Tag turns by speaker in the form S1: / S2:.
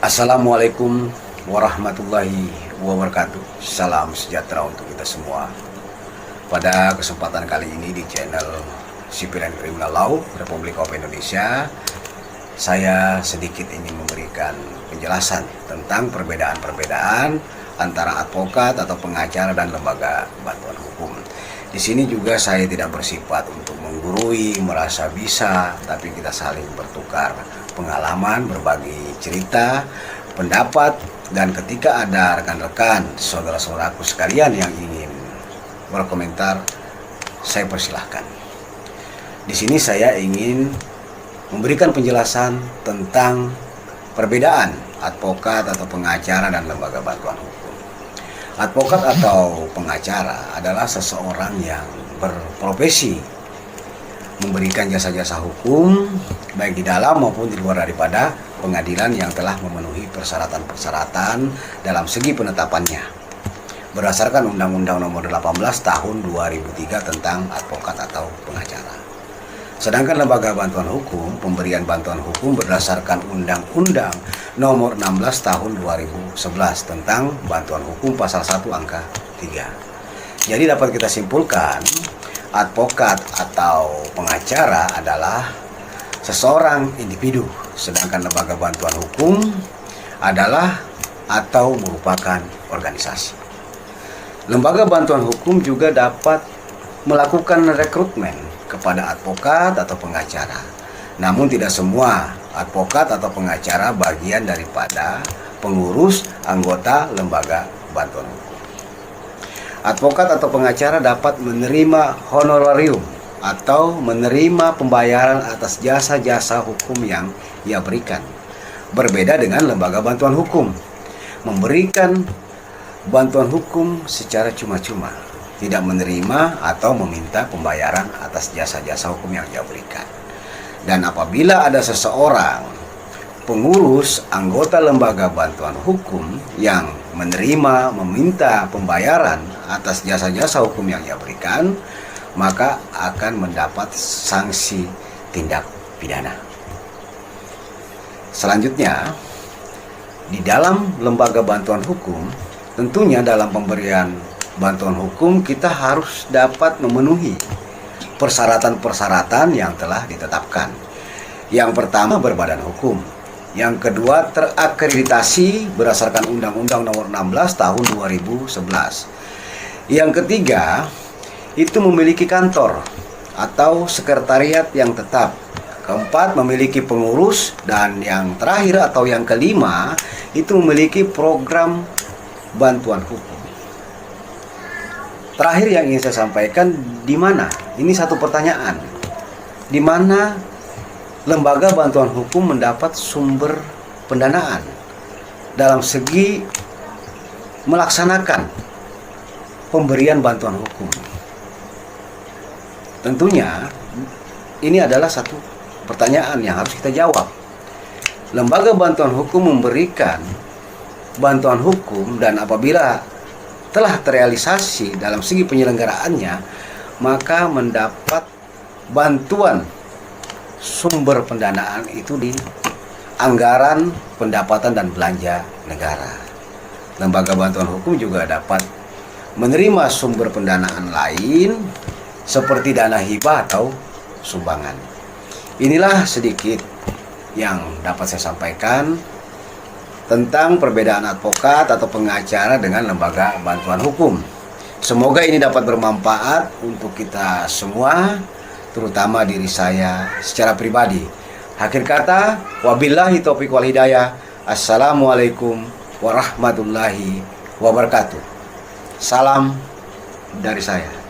S1: Assalamualaikum warahmatullahi wabarakatuh. Salam sejahtera untuk kita semua. Pada kesempatan kali ini di channel Sipil dan Kriminal Law Republik of Indonesia, saya sedikit ingin memberikan penjelasan tentang perbedaan-perbedaan antara advokat atau pengacara dan lembaga bantuan hukum. Di sini juga saya tidak bersifat untuk menggurui, merasa bisa, tapi kita saling bertukar pengalaman, berbagi cerita, pendapat, dan ketika ada rekan-rekan, saudara-saudaraku sekalian yang ingin berkomentar, saya persilahkan. Di sini saya ingin memberikan penjelasan tentang perbedaan advokat atau pengacara dan lembaga bantuan hukum. Advokat atau pengacara adalah seseorang yang berprofesi memberikan jasa-jasa hukum baik di dalam maupun di luar daripada pengadilan yang telah memenuhi persyaratan-persyaratan dalam segi penetapannya berdasarkan Undang-Undang Nomor 18 Tahun 2003 tentang advokat atau pengacara. Sedangkan lembaga bantuan hukum, pemberian bantuan hukum berdasarkan Undang-Undang Nomor 16 Tahun 2011 tentang bantuan hukum pasal 1 angka 3. Jadi dapat kita simpulkan, advokat atau pengacara adalah seseorang individu, sedangkan lembaga bantuan hukum adalah atau merupakan organisasi. Lembaga bantuan hukum juga dapat melakukan rekrutmen kepada advokat atau pengacara. Namun tidak semua advokat atau pengacara bagian daripada pengurus anggota lembaga bantuan hukum. Advokat atau pengacara dapat menerima honorarium atau menerima pembayaran atas jasa-jasa hukum yang ia berikan. Berbeda dengan lembaga bantuan hukum, memberikan bantuan hukum secara cuma-cuma, tidak menerima atau meminta pembayaran atas jasa-jasa hukum yang ia berikan. Dan apabila ada seseorang pengurus anggota lembaga bantuan hukum yang menerima, meminta pembayaran atas jasa-jasa hukum yang ia berikan, maka akan mendapat sanksi tindak pidana. Selanjutnya, di dalam lembaga bantuan hukum, tentunya dalam pemberian bantuan hukum kita harus dapat memenuhi persyaratan-persyaratan yang telah ditetapkan. Yang pertama, berbadan hukum. Yang kedua, terakreditasi berdasarkan Undang-Undang Nomor 16 Tahun 2011. Yang ketiga, itu memiliki kantor atau sekretariat yang tetap. Keempat, memiliki pengurus. Dan yang terakhir atau yang kelima, itu memiliki program bantuan hukum. Terakhir yang ingin saya sampaikan, di mana? Ini satu pertanyaan. Di mana lembaga bantuan hukum mendapat sumber pendanaan dalam segi melaksanakan pemberian bantuan hukum? Tentunya ini adalah satu pertanyaan yang harus kita jawab. Lembaga bantuan hukum memberikan bantuan hukum, dan apabila telah terrealisasi dalam segi penyelenggaraannya, maka mendapat bantuan sumber pendanaan itu di anggaran pendapatan dan belanja negara. Lembaga bantuan hukum juga dapat menerima sumber pendanaan lain seperti dana hibah atau sumbangan. Inilah sedikit yang dapat saya sampaikan tentang perbedaan advokat atau pengacara dengan lembaga bantuan hukum. Semoga ini dapat bermanfaat untuk kita semua, terutama diri saya secara pribadi. Akhir kata, wabillahi taufiq wal hidayah. Assalamualaikum warahmatullahi wabarakatuh. Salam dari saya.